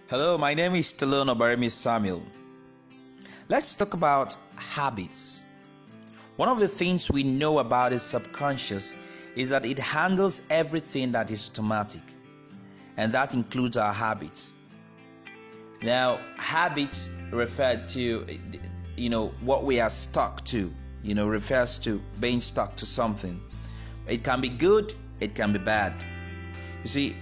Hello, my name is Stallone Obaremi Samuel. Let's talk about habits. One of the things we know about the subconscious is that it handles everything that is automatic, and that includes our habits. Now, habits refer to, what we are stuck to, refers to being stuck to something. It can be good, it can be bad. You see,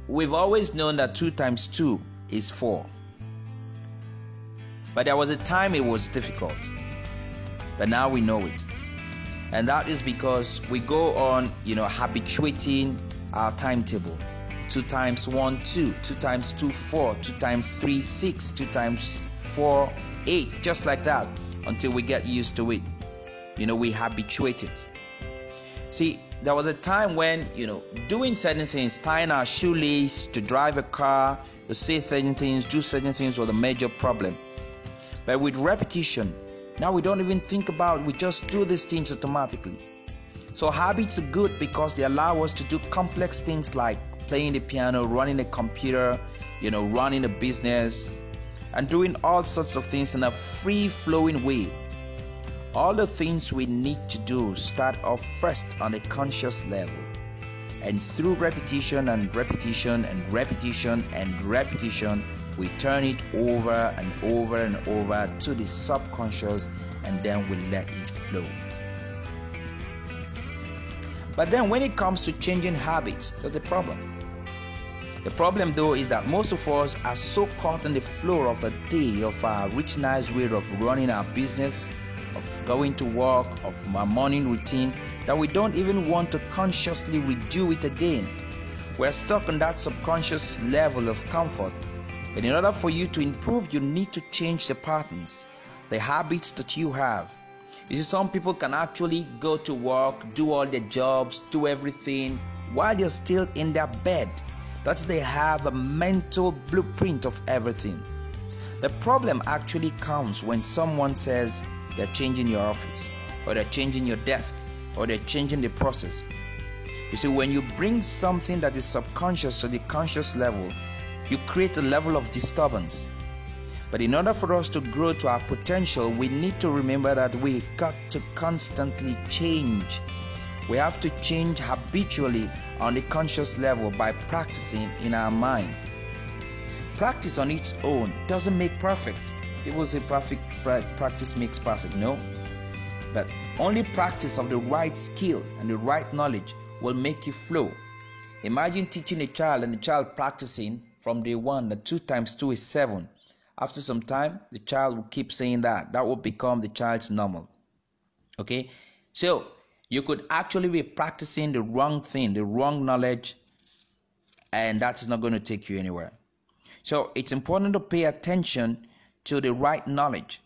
we've always known that 2 times 2 is 4. But there was a time it was difficult. But now we know it. And that is because we go on, habituating our timetable. 2 times 1, 2. 2 times 2, 4. 2 times 3, 6. 2 times 4, 8. Just like that until we get used to it. We habituate it. See, there was a time when, doing certain things, tying our shoelace, to drive a car, to say certain things, do certain things was a major problem. But with repetition, now we don't even think about it, we just do these things automatically. So habits are good because they allow us to do complex things like playing the piano, running a computer, running a business, and doing all sorts of things in a free-flowing way. All the things we need to do start off first on a conscious level. And through repetition and repetition and repetition and repetition, we turn it over and over and over to the subconscious, and then we let it flow. But then when it comes to changing habits, there's a problem. The problem though is that most of us are so caught in the flow of the day, of our routinized way of running our business, of going to work, of our morning routine, that we don't even want to consciously redo it again. We're stuck on that subconscious level of comfort. But in order for you to improve, you need to change the patterns, the habits that you have. You see, some people can actually go to work, do all their jobs, do everything while they're still in their bed. That's they have a mental blueprint of everything. The problem actually comes when someone says they're changing your office, or they're changing your desk, or they're changing the process. You see, when you bring something that is subconscious to the conscious level, you create a level of disturbance. But in order for us to grow to our potential, we need to remember that we've got to constantly change. We have to change habitually on the conscious level by practicing in our mind. Practice on its own doesn't make perfect. People say practice makes perfect. No. But only practice of the right skill and the right knowledge will make you flow. Imagine teaching a child and the child practicing from day 1 that 2 times 2 is 7. After some time, the child will keep saying that. That will become the child's normal. Okay? So, you could actually be practicing the wrong thing, the wrong knowledge, and that is not going to take you anywhere. So, it's important to pay attention to the right knowledge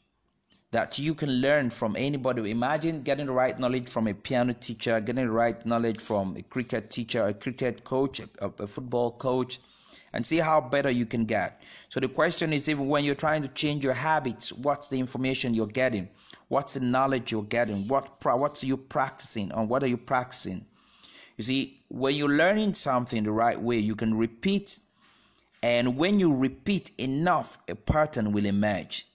that you can learn from anybody. Imagine getting the right knowledge from a piano teacher, getting the right knowledge from a cricket teacher, a cricket coach, a football coach, and see how better you can get. So the question is, even when you're trying to change your habits, what's the information you're getting? What's the knowledge you're getting? What's you practicing, and what are you practicing? You see, when you're learning something the right way, you can repeat. And when you repeat enough, a pattern will emerge.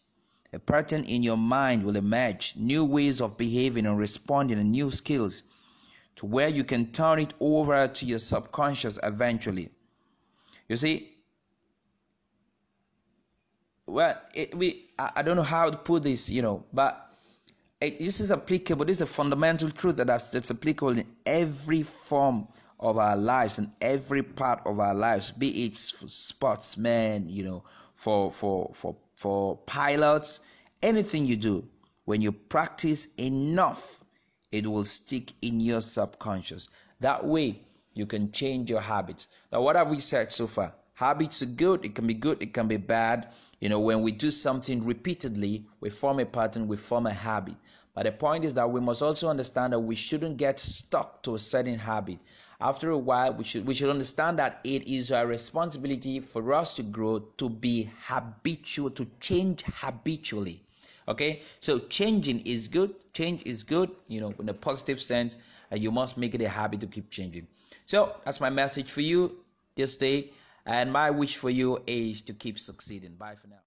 A pattern in your mind will emerge. New ways of behaving and responding, and new skills to where you can turn it over to your subconscious eventually. You see, I don't know how to put this, but this is applicable. This is a fundamental truth that's applicable in every form of our lives and every part of our lives, be it sportsmen, for pilots, anything you do. When you practice enough, it will stick in your subconscious. That way, you can change your habits. Now, what have we said so far? Habits are good. It can be bad. When we do something repeatedly, we form a pattern, we form a habit. But the point is that we must also understand that we shouldn't get stuck to a certain habit. After a while, we should understand that it is our responsibility for us to grow, to be habitual, to change habitually. Okay? So changing is good. Change is good, in a positive sense, and you must make it a habit to keep changing. So that's my message for you this day. And my wish for you is to keep succeeding. Bye for now.